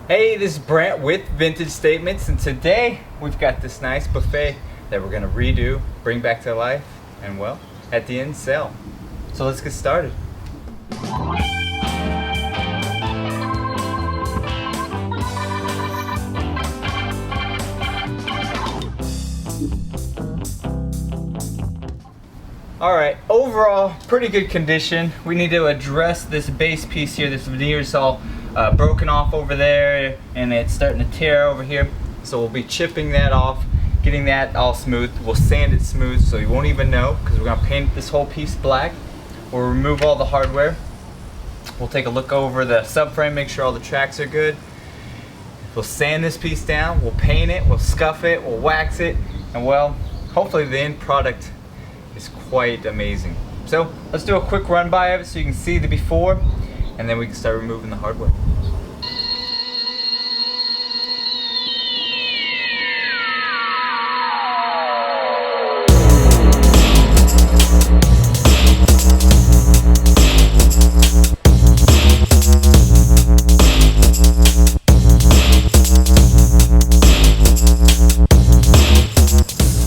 Hey, this is Brant with Vintage Statements, and today we've got this nice buffet that we're gonna redo, bring back to life, and well, at the end, sell. So let's get started. Alright, overall, pretty good condition. We need to address this base piece here. This veneer is all broken off over there and it's starting to tear over here. So we'll be chipping that off, getting that all smooth. We'll sand it smooth so you won't even know, because we're going to paint this whole piece black. We'll remove all the hardware. We'll take a look over the subframe, make sure all the tracks are good. We'll sand this piece down, we'll paint it, we'll scuff it, we'll wax it, and well, hopefully the end product is quite amazing. So let's do a quick run by of it so you can see the before, and then we can start removing the hardware.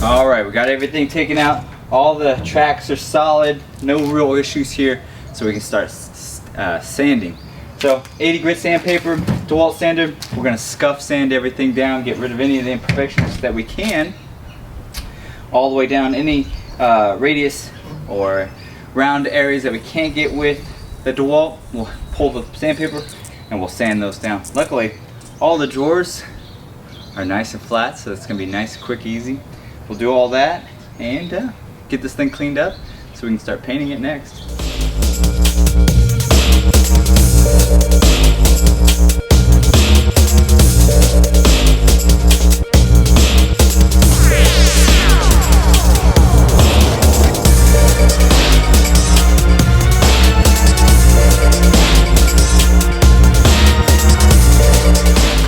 Alright, we got everything taken out. All the tracks are solid, no real issues here, so we can start sanding. So 80 grit sandpaper, DeWalt sander. We're going to scuff sand everything down, get rid of any of the imperfections that we can, all the way down any radius or round areas that we can't get with the DeWalt. We'll pull the sandpaper and we'll sand those down. Luckily, all the drawers are nice and flat, so it's going to be nice, quick, easy. We'll do all that and get this thing cleaned up so we can start painting it next.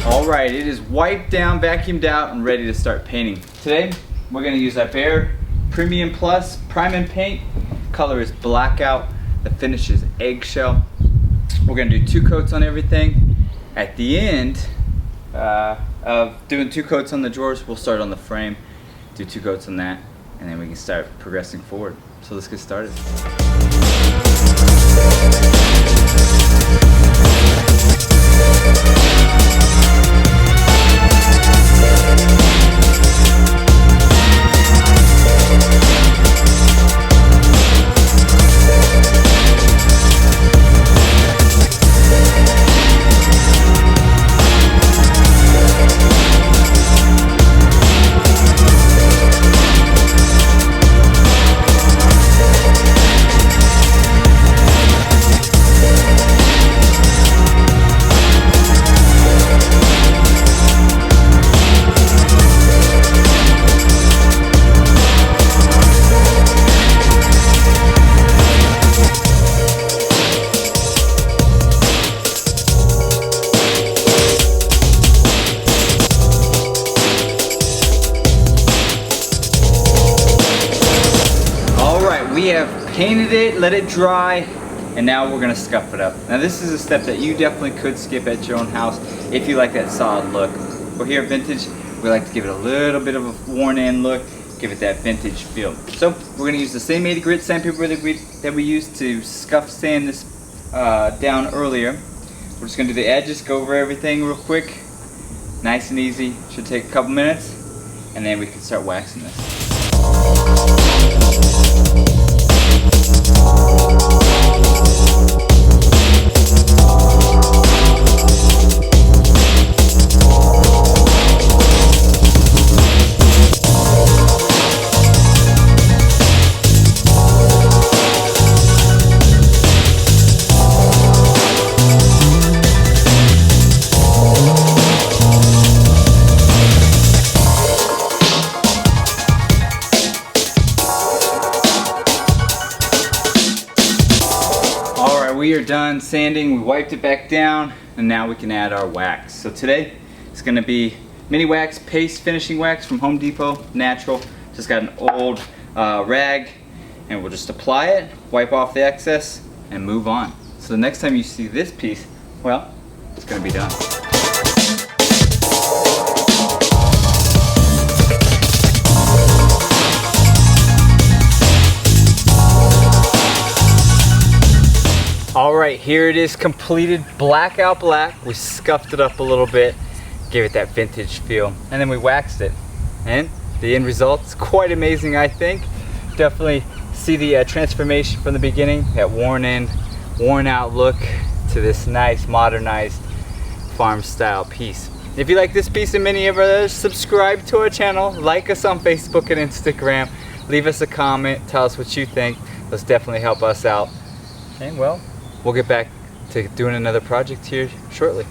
Alright, it is wiped down, vacuumed out, and ready to start painting. Today, we're going to use our Behr Premium Plus Prime and Paint. Color is Blackout. The finish is Eggshell. We're going to do 2 coats on everything. At the end of doing 2 coats on the drawers, we'll start on the frame, do 2 coats on that, and then we can start progressing forward. So let's get started. We have painted it, let it dry, and now we're going to scuff it up. Now this is a step that you definitely could skip at your own house if you like that solid look. But here at Vintage, we like to give it a little bit of a worn-in look, give it that vintage feel. So we're going to use the same 80 grit sandpaper that we used to scuff sand this down earlier. We're just going to do the edges, go over everything real quick, nice and easy. Should take a couple minutes, and then we can start waxing this. We are done sanding, we wiped it back down, and now we can add our wax. So today, it's going to be mini wax paste finishing wax from Home Depot, natural. Just got an old rag, and we'll just apply it, wipe off the excess, and move on. So the next time you see this piece, well, it's going to be done. Alright, here it is completed, Blackout black. We scuffed it up a little bit, gave it that vintage feel, and then we waxed it. And the end result's quite amazing, I think. Definitely see the transformation from the beginning, that worn in, worn out look to this nice modernized farm style piece. If you like this piece and many of others, subscribe to our channel, like us on Facebook and Instagram, leave us a comment, tell us what you think. Those definitely help us out. And well, we'll get back to doing another project here shortly.